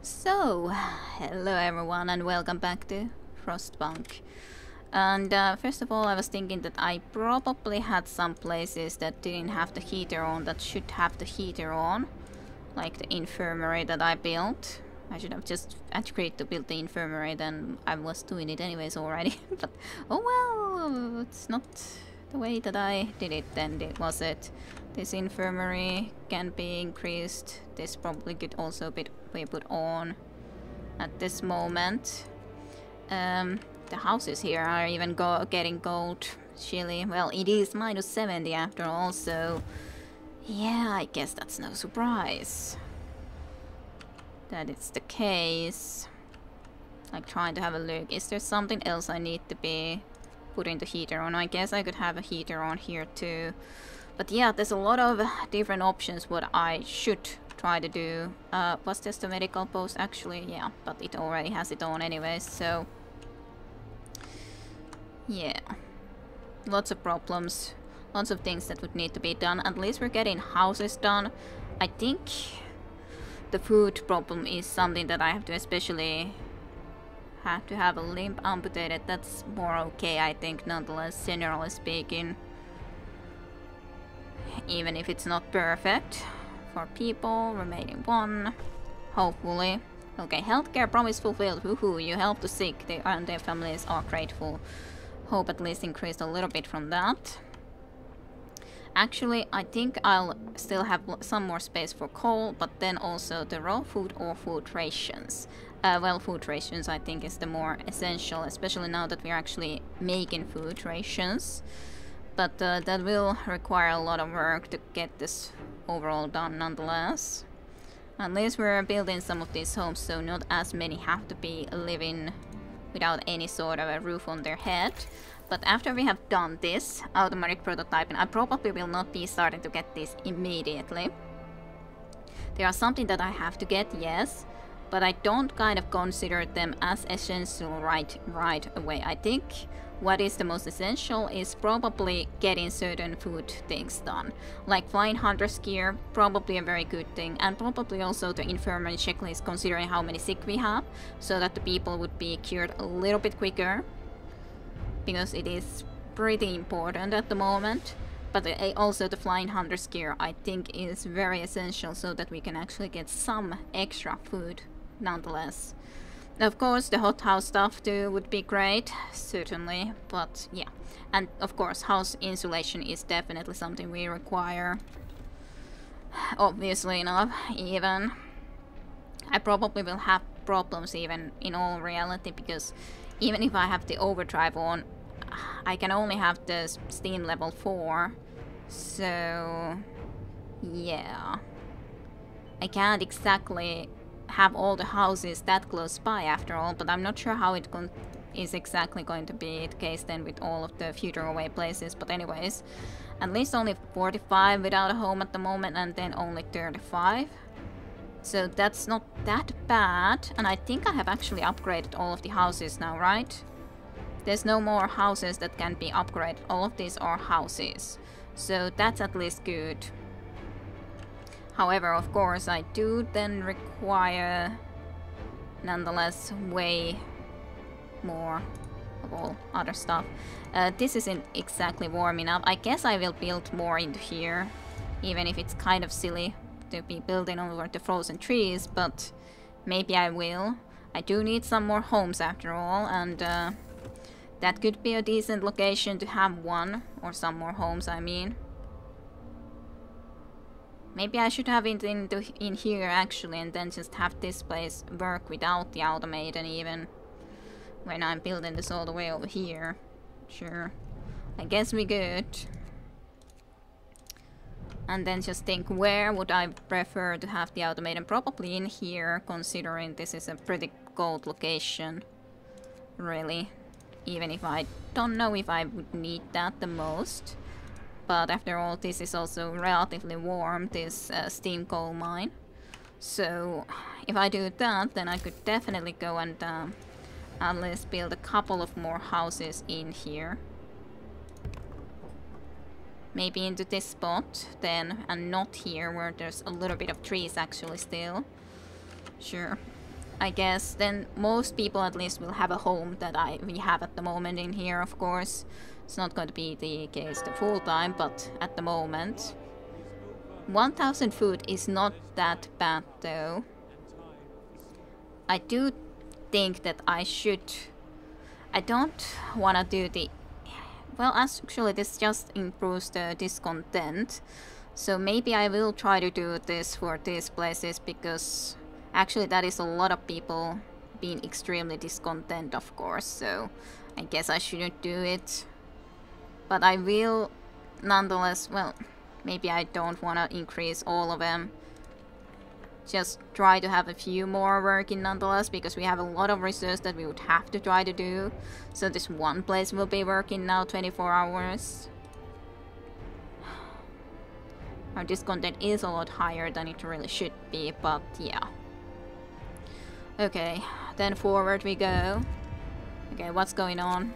So, hello everyone and welcome back to FrostPunk. And first of all, I was thinking that I probably had some places that didn't have the heater on that should have the heater on. Like the infirmary that I built. I should have just agreed to build the infirmary, then I was doing it anyways already. But oh well, it's not the way that I did it then, was it? This infirmary can be increased. This probably could also be put on at this moment. The houses here are even getting gold. Chilly. Well, it is minus 70 after all, so yeah, I guess that's no surprise that it's the case. Like, trying to have a look. Is there something else I need to be putting the heater on? I guess I could have a heater on here too. But yeah, there's a lot of different options what I should try to do. Was this the medical post actually? Yeah, but it already has it on anyways, so yeah. Lots of problems. Lots of things that would need to be done. At least we're getting houses done. I think the food problem is something that I have to especially have to have a limb amputated. That's more okay, I think, nonetheless, generally speaking. Even if it's not perfect. For people, remaining one. Hopefully. Okay, healthcare promise fulfilled. Woohoo, you help the sick. They and their families are grateful. Hope at least increased a little bit from that. Actually, I think I'll still have some more space for coal, but then also the raw food or food rations. Well, food rations I think is the more essential, especially now that we're actually making food rations. But that will require a lot of work to get this overall done nonetheless. At least we're building some of these homes, so not as many have to be living without any sort of a roof on their head. But after we have done this automatic prototyping, I probably will not be starting to get this immediately. There are something that I have to get, yes, but I don't kind of consider them as essential right away. I think what is the most essential is probably getting certain food things done. Like flying hunter's gear, probably a very good thing, and probably also the infirmary checklist considering how many sick we have, so that the people would be cured a little bit quicker. Because it is pretty important at the moment. But also the flying hunter's gear I think is very essential so that we can actually get some extra food nonetheless. Of course the hothouse stuff too would be great, certainly, but yeah. And of course house insulation is definitely something we require. Obviously enough, even. I probably will have problems even in all reality, because even if I have the overdrive on, I can only have the steam level 4. So yeah, I can't exactly have all the houses that close by after all, but I'm not sure how it is exactly going to be the case then with all of the future away places. But anyways, at least only 45 without a home at the moment, and then only 35. So that's not that bad, and I think I have actually upgraded all of the houses now, right? There's no more houses that can be upgraded, all of these are houses. So that's at least good. However, of course, I do then require, nonetheless, way more of all other stuff. This isn't exactly warm enough. I guess I will build more into here, even if it's kind of silly to be building over the frozen trees, but maybe I will. I do need some more homes after all, and that could be a decent location to have one, or some more homes I mean. Maybe I should have it in here actually, and then just have this place work without the automaton even when I'm building this all the way over here. Sure, I guess we could. And then just think, where would I prefer to have the automaton? Probably in here, considering this is a pretty cold location, really. Even if I don't know if I would need that the most. But after all, this is also relatively warm, this steam coal mine. So if I do that, then I could definitely go and at least build a couple of more houses in here. Maybe into this spot then, and not here where there's a little bit of trees actually still. Sure. I guess then most people at least will have a home that we have at the moment in here, of course. It's not going to be the case the full time, but at the moment. 1000 food is not that bad though. I do think that I don't want to do the... Well, actually this just improves the discontent. So maybe I will try to do this for these places, because actually that is a lot of people being extremely discontent, of course. So I guess I shouldn't do it. But I will nonetheless, well, maybe I don't want to increase all of them. Just try to have a few more working nonetheless, because we have a lot of research that we would have to try to do. So this one place will be working now 24 hours. Our discontent is a lot higher than it really should be, but yeah. Okay, then forward we go. Okay, what's going on?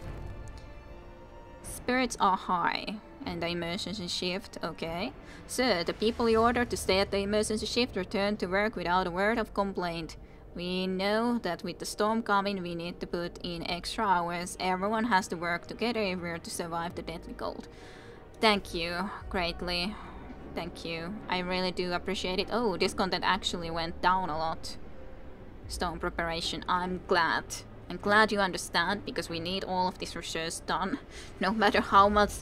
Spirits are high. And the emergency shift, okay. So, the people you ordered to stay at the emergency shift returned to work without a word of complaint. We know that with the storm coming, we need to put in extra hours. Everyone has to work together if we're to survive the deadly cold. Thank you, greatly. Thank you. I really do appreciate it. Oh, discontent actually went down a lot. Storm preparation, I'm glad. I'm glad you understand, because we need all of this research done. No matter how much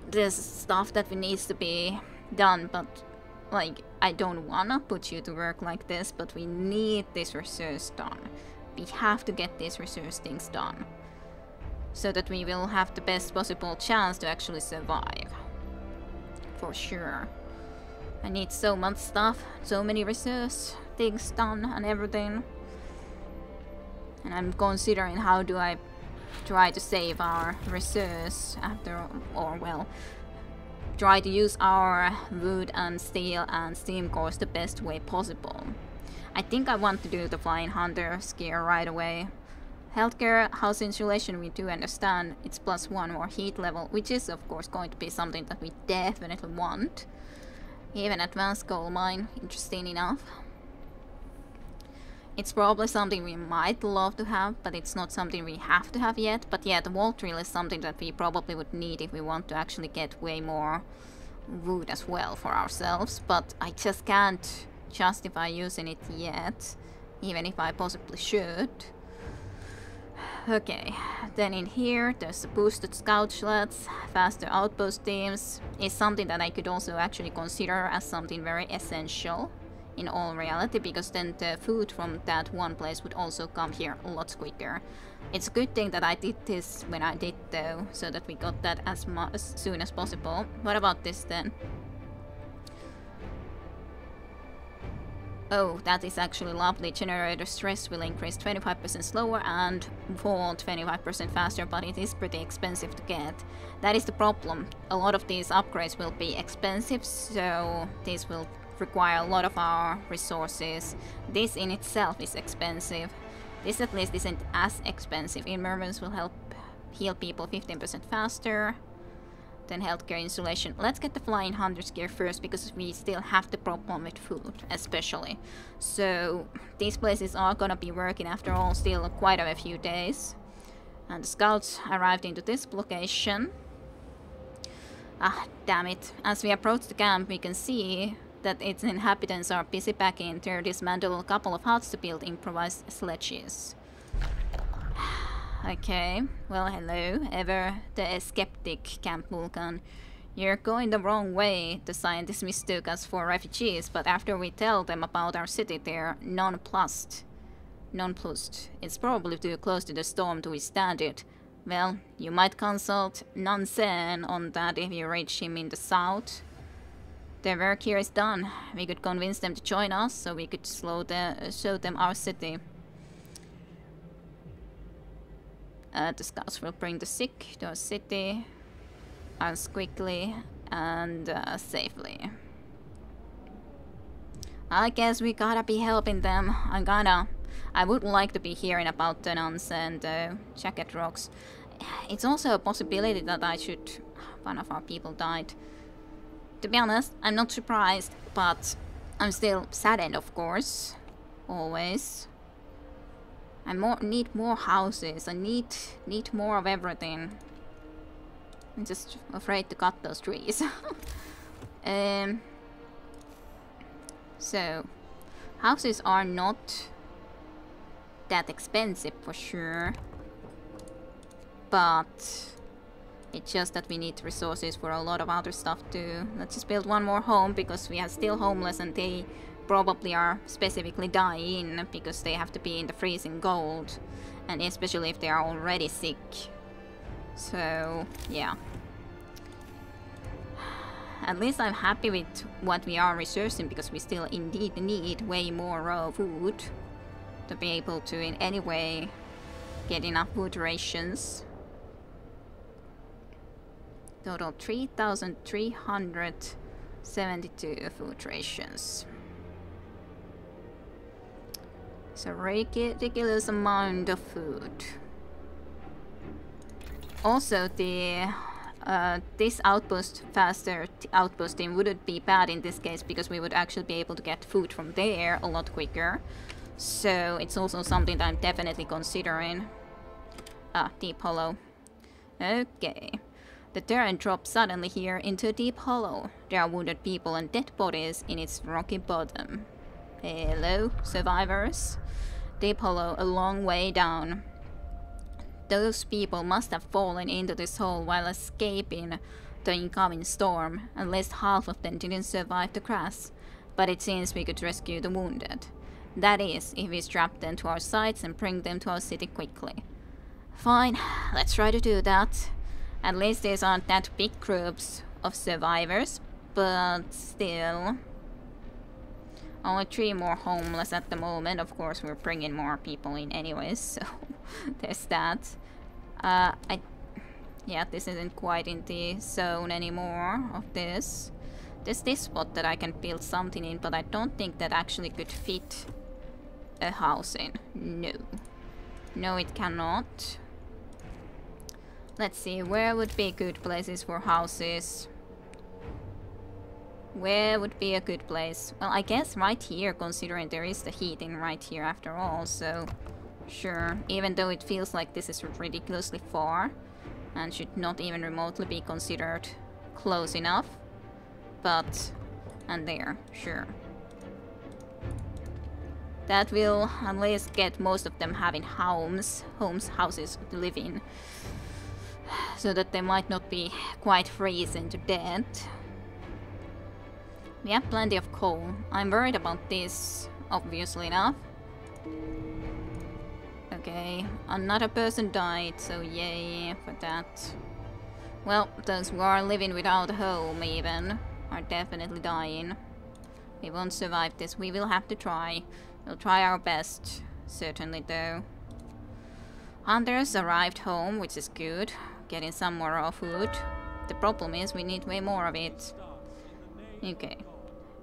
there's stuff that needs to be done, but like, I don't wanna put you to work like this, but we need this research done. We have to get these research things done, so that we will have the best possible chance to actually survive. For sure. I need so much stuff, so many research things done and everything. And I'm considering how do I try to save our research after, or well, try to use our wood and steel and steam cores the best way possible. I think I want to do the flying hunter gear right away. Healthcare, house insulation, we do understand. It's +1 more heat level, which is of course going to be something that we definitely want. Even advanced coal mine, interesting enough. It's probably something we might love to have, but it's not something we have to have yet. But yeah, the wall drill is something that we probably would need if we want to actually get way more wood as well for ourselves. But I just can't justify using it yet, even if I possibly should. Okay, then in here there's the boosted scout sleds, faster outpost teams. Is something that I could also actually consider as something very essential in all reality, because then the food from that one place would also come here a lot quicker. It's a good thing that I did this when I did though, so that we got that as soon as possible. What about this then? Oh, that is actually lovely. Generator stress will increase 25% slower and fall 25% faster, but it is pretty expensive to get. That is the problem. A lot of these upgrades will be expensive, so this will require a lot of our resources. This in itself is expensive. This at least isn't as expensive. Immersions will help heal people 15% faster. Then healthcare insulation. Let's get the flying hunter's gear first, because we still have the problem with food, especially. So these places are gonna be working after all still quite a few days. And the scouts arrived into this location. Ah, damn it. As we approach the camp, we can see that its inhabitants are busy packing. They dismantle a couple of huts to build improvised sledges. Okay, well hello, ever the skeptic, Camp Vulcan. You're going the wrong way. The scientists mistook us for refugees, but after we tell them about our city, they're nonplussed. It's probably too close to the storm to withstand it. Well, you might consult Nansen on that if you reach him in the south. Their work here is done. We could convince them to join us, so we could show them our city. The scouts will bring the sick to our city as quickly and safely. I guess we gotta be helping them. I would like to be hearing about the Nansen and Jacket Rocks. It's also a possibility that one of our people died. To be honest, I'm not surprised, but I'm still saddened, of course. Always. I need more houses. I need more of everything. I'm just afraid to cut those trees. So, houses are not that expensive for sure, but it's just that we need resources for a lot of other stuff too. Let's just build one more home because we are still homeless and they probably are specifically dying because they have to be in the freezing cold, and especially if they are already sick. So, yeah. At least I'm happy with what we are researching because we still indeed need way more raw food to be able to in any way get enough food rations. Total 3,372 food rations. It's a ridiculous amount of food. Also, the this faster outposting wouldn't be bad in this case because we would actually be able to get food from there a lot quicker. So it's also something that I'm definitely considering. Ah, deep hollow. Okay. The terrain drops suddenly here into a deep hollow. There are wounded people and dead bodies in its rocky bottom. Hello, survivors. Deep hollow a long way down. Those people must have fallen into this hole while escaping the incoming storm. At least half of them didn't survive the crash. But it seems we could rescue the wounded. That is, if we strap them to our sides and bring them to our city quickly. Fine, let's try to do that. At least these aren't that big groups of survivors, but still. Only 3 more homeless at the moment. Of course, we're bringing more people in anyways, so there's that. Yeah, this isn't quite in the zone anymore of this. There's this spot that I can build something in, but I don't think that actually could fit a house in. No. No, it cannot. Let's see, where would be good places for houses? Where would be a good place? Well, I guess right here, considering there is the heating right here after all, so sure. Even though it feels like this is ridiculously far and should not even remotely be considered close enough. But, and there, sure. That will at least get most of them having houses to live in. So that they might not be quite freezing to death. We have plenty of coal. I'm worried about this, obviously enough. Okay, another person died, so yay for that. Well, those who are living without a home even are definitely dying. We won't survive this. We will have to try. We'll try our best, certainly though. Hunters arrived home, which is good. Getting some more raw food. The problem is we need way more of it. Okay.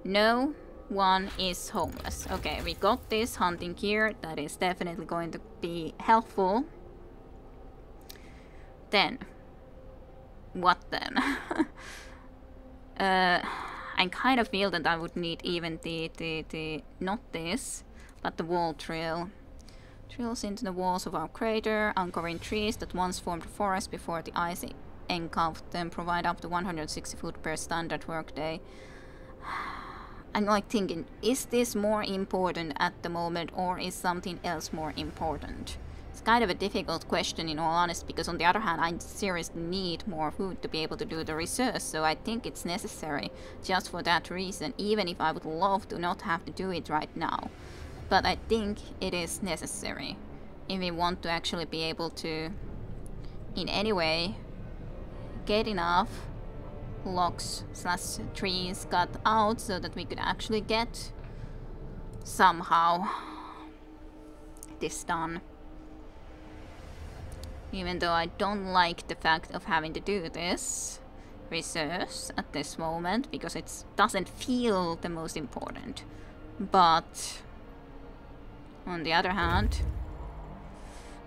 No one is homeless. Okay, we got this hunting gear. That is definitely going to be helpful. Then. What then? I kind of feel that I would need even the not this, but the wall drill. Drills into the walls of our crater, uncovering trees that once formed a forest before the ice engulfed them, provide up to 160 food per standard workday. I'm like thinking, is this more important at the moment or is something else more important? It's kind of a difficult question in all honesty, because on the other hand I seriously need more food to be able to do the research, so I think it's necessary just for that reason, even if I would love to not have to do it right now. But I think it is necessary if we want to actually be able to in any way get enough logs / trees cut out so that we could actually get somehow this done. Even though I don't like the fact of having to do this research at this moment because it doesn't feel the most important. But on the other hand,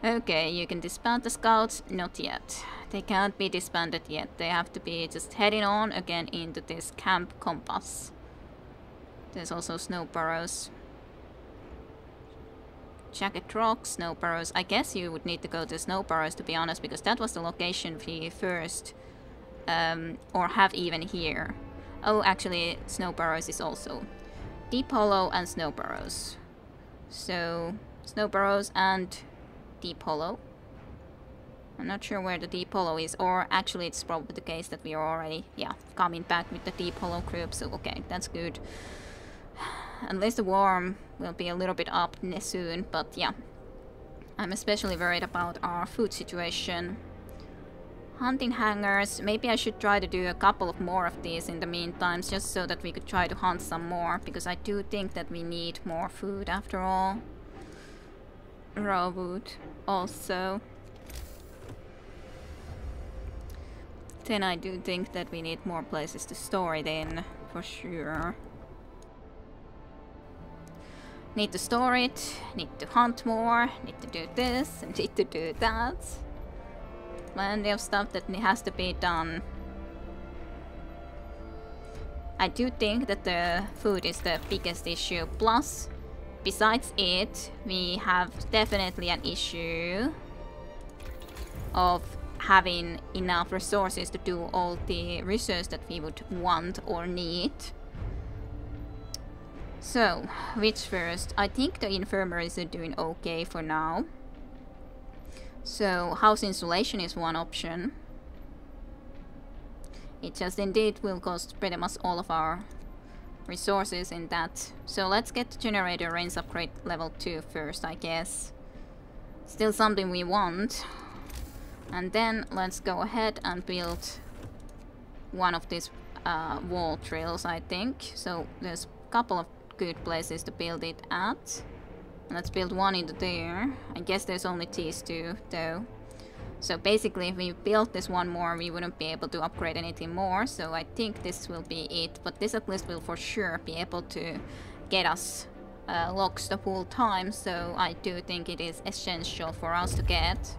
okay, you can disband the scouts. Not yet. They can't be disbanded yet. They have to be just heading on again into this camp compass. There's also snow burrows. Jagged rocks, snow burrows. I guess you would need to go to snow burrows, to be honest, because that was the location we first or have even here. Oh, actually, snow burrows is also deep hollow and snow burrows. So snow burrows and deep hollow. I'm not sure where the deep hollow is, or actually it's probably the case that we are already, yeah, coming back with the deep hollow group, so okay, that's good. At least the worm will be a little bit up soon, but yeah. I'm especially worried about our food situation. Hunting hangers, maybe I should try to do a couple of more of these in the meantime, just so that we could try to hunt some more, because I do think that we need more food after all. Raw wood also. Then I do think that we need more places to store it in, for sure. Need to store it, need to hunt more, need to do this, and need to do that. Plenty of stuff that has to be done. I do think that the food is the biggest issue. Plus, besides it, we have definitely an issue of having enough resources to do all the research that we would want or need. So, which first? I think the infirmaries are doing okay for now. So, house insulation is one option. It just indeed will cost pretty much all of our resources in that. So let's get the generator range upgrade level 2 first, I guess. Still something we want. And then let's go ahead and build one of these wall drills, I think. So there's a couple of good places to build it at. Let's build one into there. I guess there's only these two though. So basically if we built this one more, we wouldn't be able to upgrade anything more. So I think this will be it. But this at least will for sure be able to get us logs the full time. So I do think it is essential for us to get.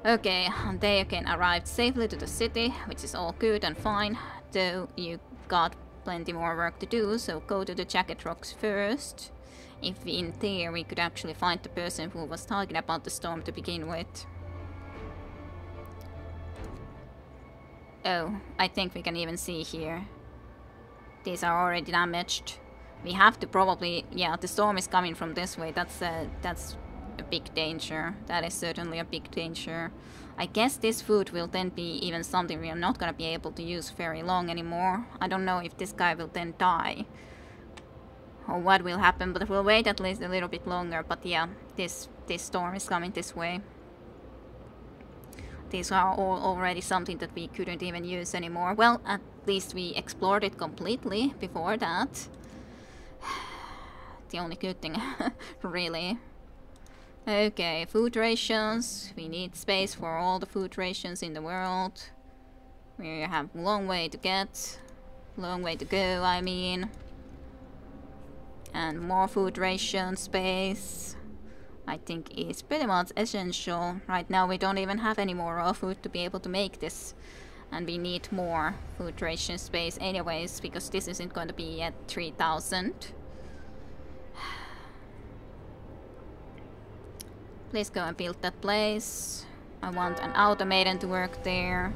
Okay, they again arrived safely to the city, which is all good and fine. Though you got plenty more work to do, so go to the jagged rocks first. If we, in theory, we could actually find the person who was talking about the storm to begin with. Oh, I think we can even see here. These are already damaged. We have to probably... Yeah, the storm is coming from this way. That's a big danger. That is certainly a big danger. I guess this food will then be even something we are not gonna be able to use very long anymore. I don't know if this guy will then die. Or what will happen, but we'll wait at least a little bit longer. But yeah, this storm is coming this way. These are all already something that we couldn't even use anymore. Well, at least we explored it completely before that. The only good thing, really. Okay, food rations. We need space for all the food rations in the world. We have a long way to get. Long way to go, I mean. And more food ration space. I think is pretty much essential. Right now we don't even have any more raw food to be able to make this. And we need more food ration space anyways, because this isn't going to be at 3000. Please go and build that place. I want an automaton to work there.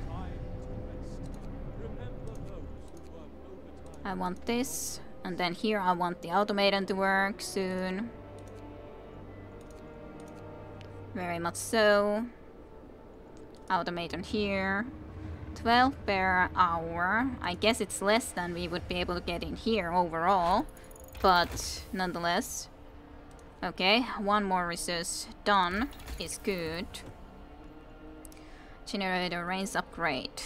I want this. And then here I want the automaton to work soon. Very much so. Automaton here. 12 per hour. I guess it's less than we would be able to get in here overall. But nonetheless. Okay, one more resource done is good. Generator range upgrade.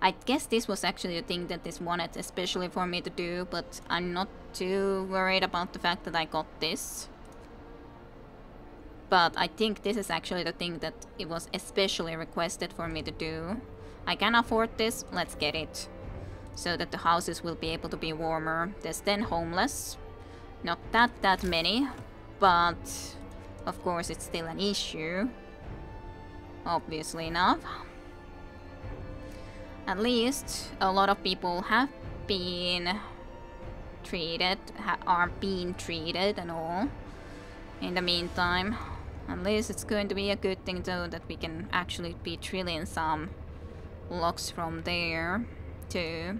I guess this was actually the thing that this wanted especially for me to do, but I'm not too worried about the fact that I got this. But I think this is actually the thing that it was especially requested for me to do. I can afford this, let's get it. So that the houses will be able to be warmer. There's 10 homeless. Not that many, but of course it's still an issue. Obviously enough. At least a lot of people have been treated, are being treated and all. in the meantime. At least it's going to be a good thing though that we can actually be drilling some logs from there too.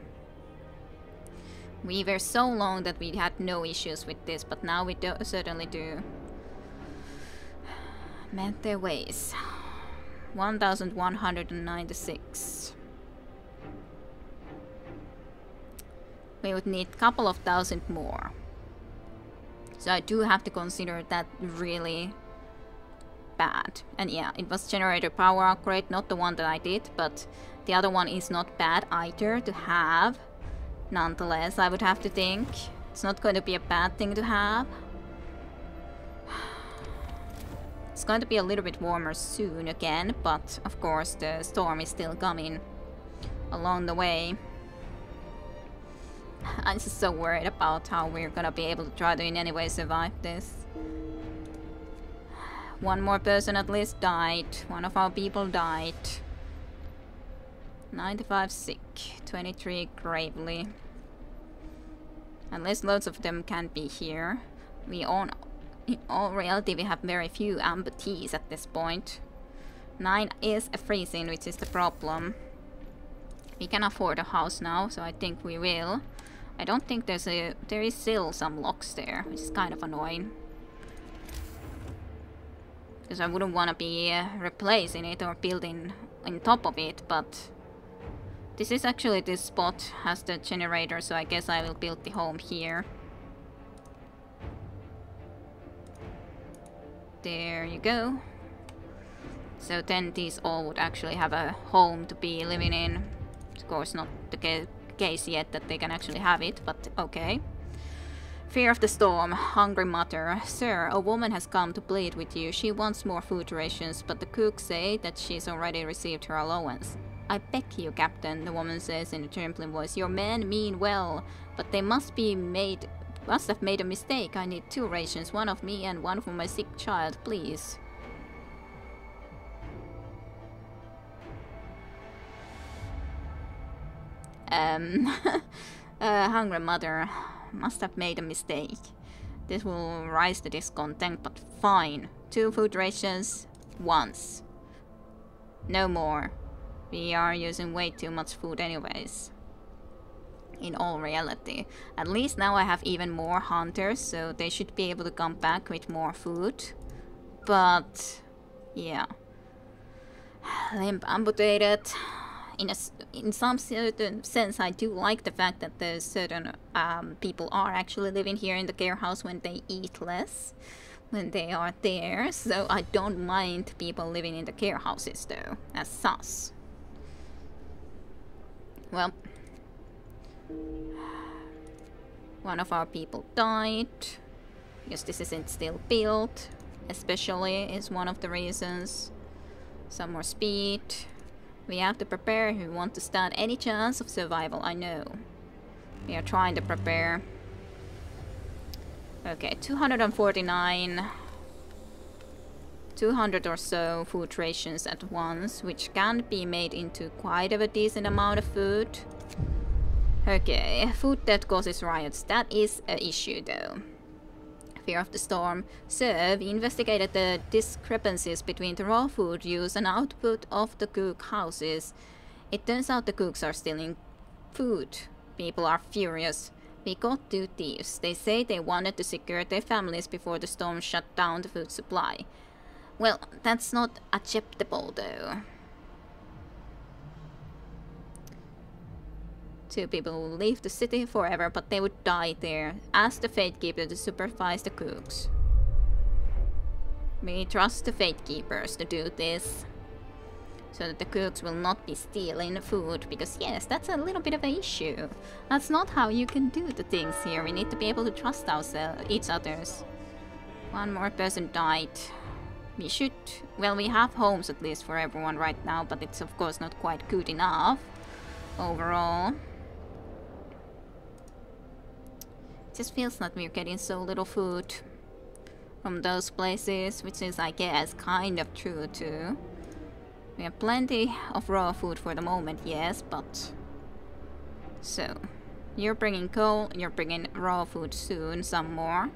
We were so long that we had no issues with this, but now we certainly do. Mend their ways. 1196. We would need a couple of thousand more. So I do have to consider that really bad. And yeah, it was generator power upgrade, not the one that I did, but the other one is not bad either to have. Nonetheless, I would have to think. It's not going to be a bad thing to have. It's going to be a little bit warmer soon again, but of course the storm is still coming along the way. I'm just so worried about how we're gonna be able to try to in any way survive this. One more person at least died. One of our people died. 95 sick. 23 gravely. Unless loads of them can't be here. In all reality we have very few amputees at this point. 9 is a freezing, which is the problem. We can afford a house now, so I think we will. I don't think there is still some logs there, which is kind of annoying. Because I wouldn't want to be replacing it or building on top of it, but this is actually, this spot has the generator, so I guess I will build the home here. There you go. So then these all would actually have a home to be living in. Of course not the case yet that they can actually have it, but okay. Fear of the storm. Hungry mother. Sir, a woman has come to plead with you. She wants more food rations, but the cooks say that she's already received her allowance. I beg you, Captain, the woman says in a trembling voice. Your men mean well, but they must have made a mistake. I need 2 rations, one of me and one for my sick child, please. Hungry mother must have made a mistake. This will rise the discontent, but fine. 2 food rations, once. No more. We are using way too much food anyways. In all reality. At least now I have even more hunters, so they should be able to come back with more food. But yeah. Limb amputated. In some certain sense, I do like the fact that there's certain people are actually living here in the care house when they eat less when they are there. So I don't mind people living in the care houses though, as sus. Well, one of our people died because this isn't still built, especially is one of the reasons. Some more speed. We have to prepare if we want to stand any chance of survival, I know. We are trying to prepare. Okay, 249. 200 or so food rations at once, which can be made into quite a decent amount of food. Okay, food that causes riots. That is an issue though. Fear of the storm. So, we investigated the discrepancies between the raw food use and output of the cook houses. It turns out the cooks are stealing food. People are furious. We got 2 thieves. They say they wanted to secure their families before the storm shut down the food supply. Well, that's not acceptable though. 2 people will leave the city forever, but they would die there. Ask the Fatekeeper to supervise the cooks. We trust the Fatekeepers to do this. So that the cooks will not be stealing food, because yes, that's a little bit of an issue. That's not how you can do the things here. We need to be able to trust each others. 1 more person died. We should... well, we have homes at least for everyone right now, but it's of course not quite good enough overall. It just feels like we're getting so little food from those places, which is, I guess, kind of true too. We have plenty of raw food for the moment, yes, but... So, you're bringing coal, you're bringing raw food soon, some more.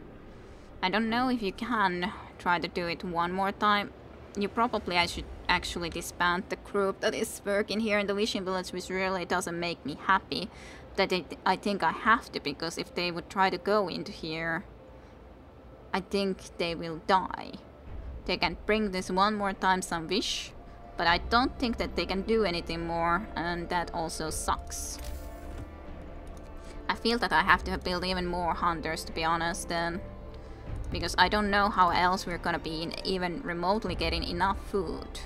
I don't know if you can try to do it one more time. I should actually disband the group that is working here in the Wishing Village, which really doesn't make me happy. I think I have to, because if they would try to go into here, I think they will die. They can bring this one more time some wish, but I don't think that they can do anything more, and that also sucks. I feel that I have to build even more hunters, to be honest, then. Because I don't know how else we're gonna be even remotely getting enough food.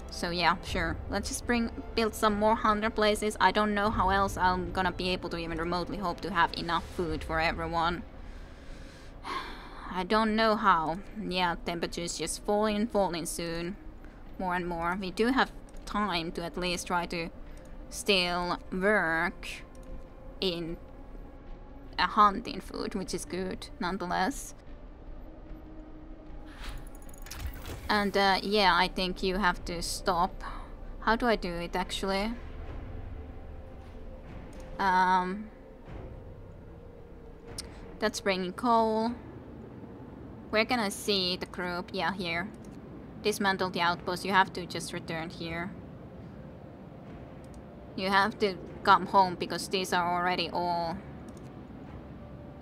So yeah, sure. Let's just build some more hunter places. I don't know how else I'm gonna be able to even remotely hope to have enough food for everyone. I don't know how. Yeah, temperature's just falling soon. More and more. We do have time to at least try to still work in a hunting food, which is good nonetheless. And yeah, I think you have to stop. How do I do it actually? That's bringing coal. Where can I see the group? Yeah, here. Dismantle the outpost. You have to just return here. You have to come home because these are already all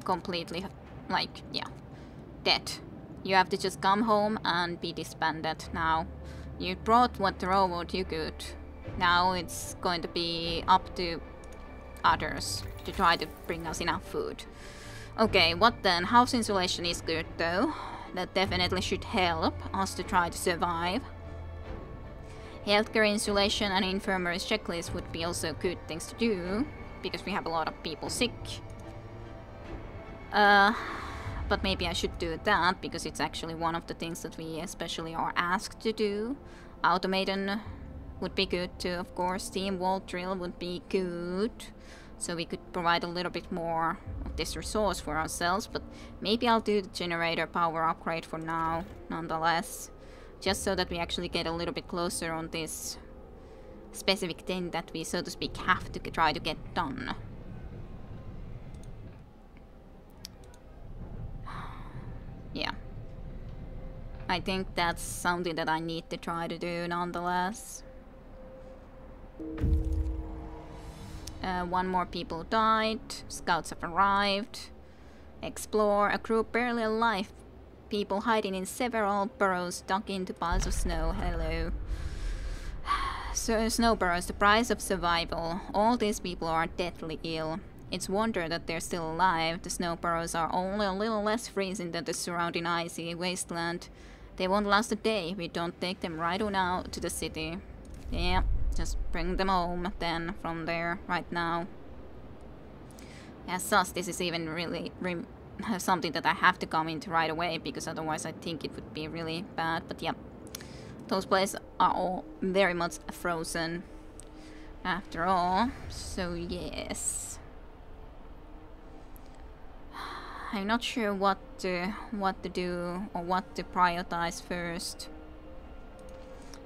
completely, like, yeah, dead. You have to just come home and be disbanded now. You brought what the robot you could. Now it's going to be up to others to try to bring us enough food. Okay, what then? House insulation is good though. That definitely should help us to try to survive. Healthcare insulation and infirmary's checklist would be also good things to do, because we have a lot of people sick. But maybe I should do that, because it's actually one of the things that we especially are asked to do. Automaton would be good too, of course. Steam wall drill would be good. So we could provide a little bit more of this resource for ourselves, but maybe I'll do the generator power upgrade for now, nonetheless. Just so that we actually get a little bit closer on this specific thing that we, so to speak, have to try to get done. Yeah. I think that's something that I need to try to do nonetheless. One more people died. Scouts have arrived. Explore. A group barely alive. People hiding in several burrows dug into piles of snow. Hello. So, snow burrows, the price of survival. All these people are deathly ill. It's wonder that they're still alive. The snow burrows are only a little less freezing than the surrounding icy wasteland. They won't last a day. We don't take them right on out to the city. Yeah, just bring them home then from there right now. Yeah, sus, this is even really something that I have to come into right away, because otherwise I think it would be really bad. But yeah, those places are all very much frozen after all. So yes. I'm not sure what to do or what to prioritize first.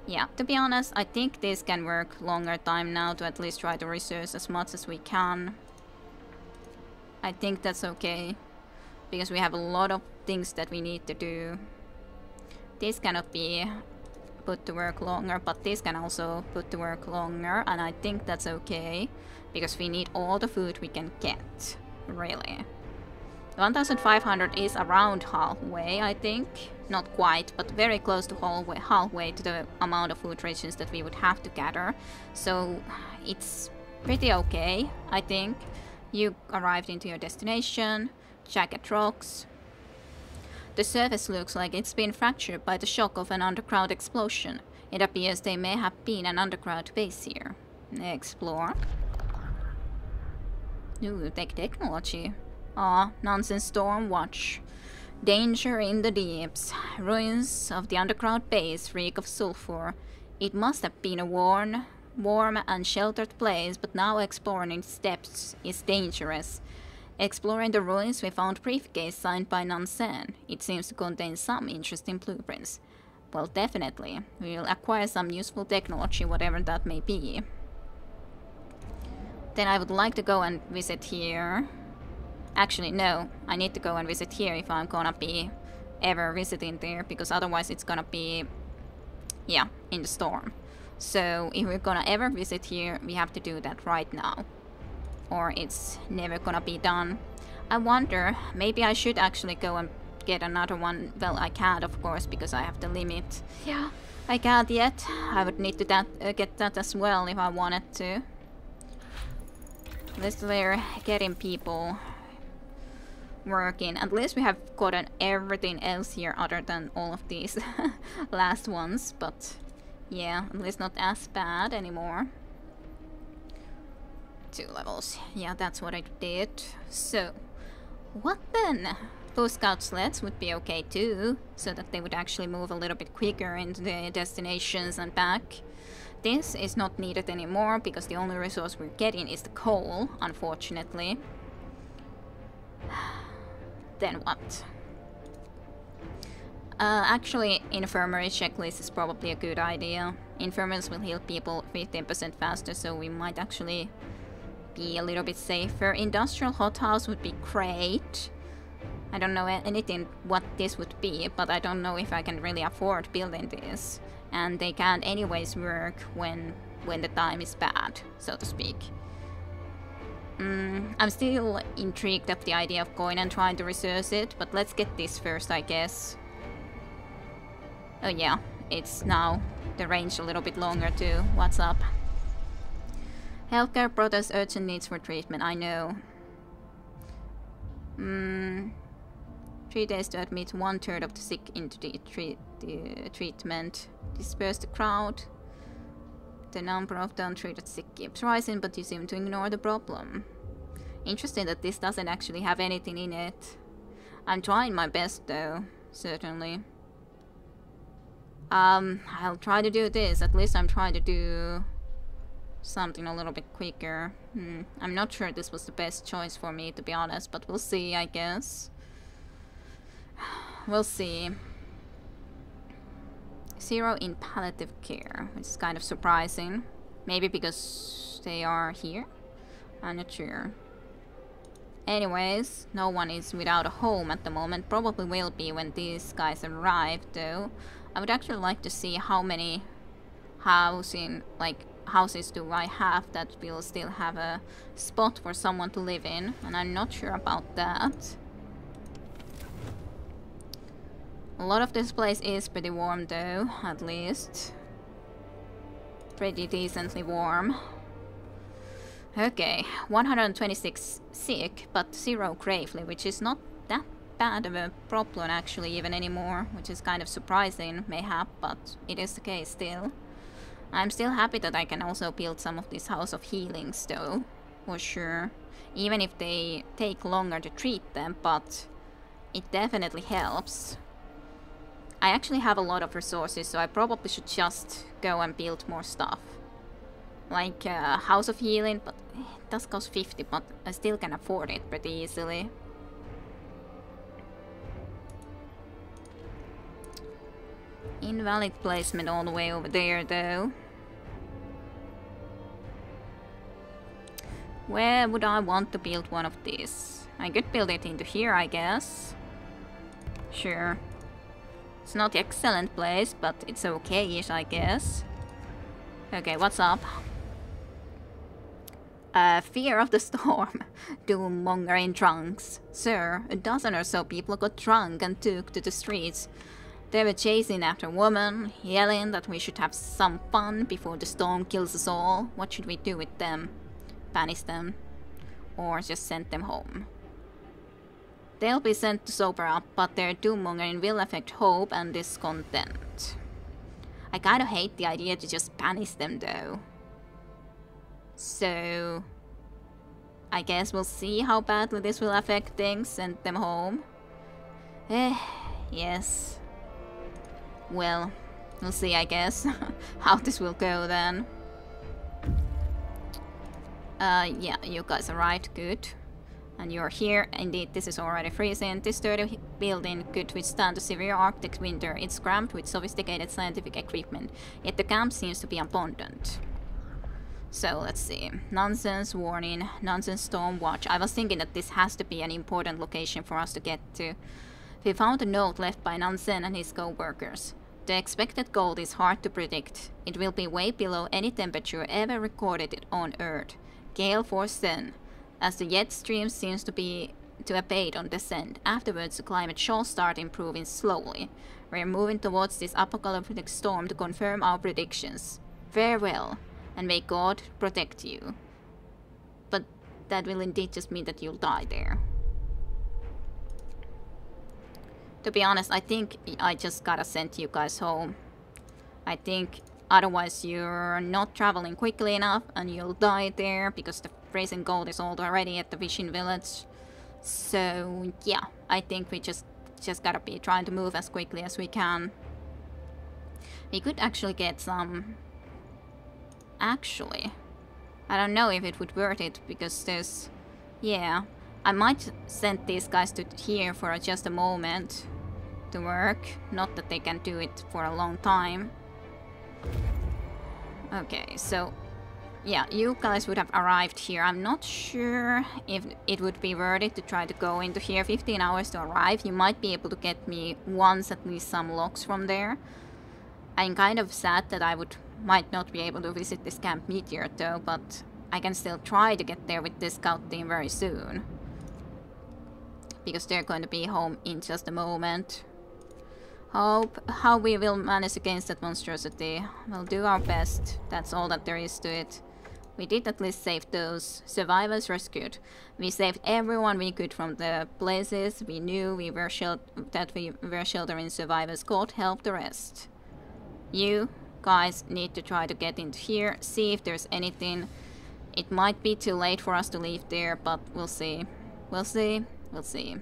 Yeah, to be honest, I think this can work longer time now to at least try to research as much as we can. I think that's okay, because we have a lot of things that we need to do. This cannot be put to work longer, but this can also put to work longer, and I think that's okay, because we need all the food we can get, really. 1,500 is around halfway, I think. Not quite, but very close to halfway to the amount of food rations that we would have to gather. So it's pretty okay, I think. You arrived into your destination. Jagged rocks. The surface looks like it's been fractured by the shock of an underground explosion. It appears there may have been an underground base here. Explore. Ooh, technology. Ah, Nansen Storm Watch. Danger in the deeps. Ruins of the underground base reek of sulfur. It must have been a warm and sheltered place, but now exploring its depths is dangerous. Exploring the ruins, we found briefcase signed by Nansen. It seems to contain some interesting blueprints. Well, definitely. We'll acquire some useful technology, whatever that may be. Then I would like to go and visit here. Actually, no. I need to go and visit here if I'm gonna be ever visiting there, because otherwise it's gonna be, yeah, in the storm. So if we're gonna ever visit here, we have to do that right now, or it's never gonna be done. I wonder, maybe I should actually go and get another one. Well, I can't, of course, because I have the limit. Yeah, I can't yet. I would need to get that as well if I wanted to. At least we're getting people working. At least we have gotten everything else here other than all of these last ones, but yeah, at least not as bad anymore. 2 levels. Yeah, that's what I did. So, what then? Those scout sleds would be okay too, so that they would actually move a little bit quicker into the destinations and back. This is not needed anymore because the only resource we're getting is the coal, unfortunately. Then what? Actually, infirmary checklist is probably a good idea. Infirmaries will heal people 15% faster, so we might actually be a little bit safer. Industrial hothouse would be great. I don't know anything what this would be, but I don't know if I can really afford building this. And they can't anyways work when the time is bad, so to speak. I'm still intrigued of the idea of going and trying to research it, but let's get this first, I guess. Oh yeah, it's now the range a little bit longer too. What's up? Healthcare protests urgent needs for treatment, I know. 3 days to admit 1/3 of the sick into the treatment. Disperse the crowd. The number of the untreated sick keeps rising, but you seem to ignore the problem. Interesting that this doesn't actually have anything in it. I'm trying my best though, certainly. I'll try to do this. At least I'm trying to do something a little bit quicker. I'm not sure this was the best choice for me, to be honest, but we'll see, I guess. We'll see. 0 in palliative care, which is kind of surprising. Maybe because they are here? I'm not sure. Anyways, no one is without a home at the moment. Probably will be when these guys arrive, though. I would actually like to see how many houses do I have that will still have a spot for someone to live in, and I'm not sure about that. A lot of this place is pretty warm though, at least. Pretty decently warm. Okay, 126 sick, but 0 gravely, which is not that bad of a problem actually even anymore, which is kind of surprising, mayhap, but it is the case still. I'm still happy that I can also build some of these House of Healings though, for sure. Even if they take longer to treat them, but it definitely helps. I actually have a lot of resources, so I probably should just go and build more stuff. Like House of Healing, but it does cost 50, but I still can afford it pretty easily. Invalid placement all the way over there, though. Where would I want to build one of these? I could build it into here, I guess. Sure. It's not an excellent place, but it's okay-ish, I guess. Okay, what's up? Fear of the storm. Doommonger in trunks. Sir, a dozen or so people got drunk and took to the streets. They were chasing after a woman, yelling that we should have some fun before the storm kills us all. What should we do with them? Banish them? Or just send them home? They'll be sent to sober up, but their doommongering will affect hope and discontent. I kinda hate the idea to just banish them though. So I guess we'll see how badly this will affect things, send them home. Yes. Well, we'll see, I guess, how this will go then. Yeah, you guys arrived, good. And you're here. Indeed, this is already freezing. This sturdy building could withstand a severe Arctic winter. It's cramped with sophisticated scientific equipment, yet the camp seems to be abundant. So let's see. Nansen's warning, Nansen storm watch. I was thinking that this has to be an important location for us to get to. We found a note left by Nansen and his co-workers. The expected cold is hard to predict. It will be way below any temperature ever recorded on Earth. Gale force 10. As the jet stream seems to abate on descent, afterwards the climate shall start improving slowly. We are moving towards this apocalyptic storm to confirm our predictions. Farewell, and may God protect you. But that will indeed just mean that you'll die there. To be honest, I think I just gotta send you guys home. I think otherwise you're not traveling quickly enough and you'll die there because the freezing cold is already at the fishing village. So yeah, I think we just gotta be trying to move as quickly as we can. We could actually get some... Actually, I don't know if it would worth it because there's... Yeah, I might send these guys to here for just a moment to work. Not that they can do it for a long time. Okay, so... Yeah, you guys would have arrived here. I'm not sure if it would be worth it to try to go into here. 15 hours to arrive. You might be able to get me once at least some logs from there. I'm kind of sad that I might not be able to visit this Camp Meteor though, but I can still try to get there with this scout team very soon. Because they're going to be home in just a moment. How we will manage against that monstrosity. We'll do our best. That's all that there is to it. We did at least save those. Survivors rescued. We saved everyone we could from the places we knew we were sheltering survivors. God help the rest. You guys need to try to get into here, see if there's anything. It might be too late for us to leave there, but we'll see. We'll see. We'll see.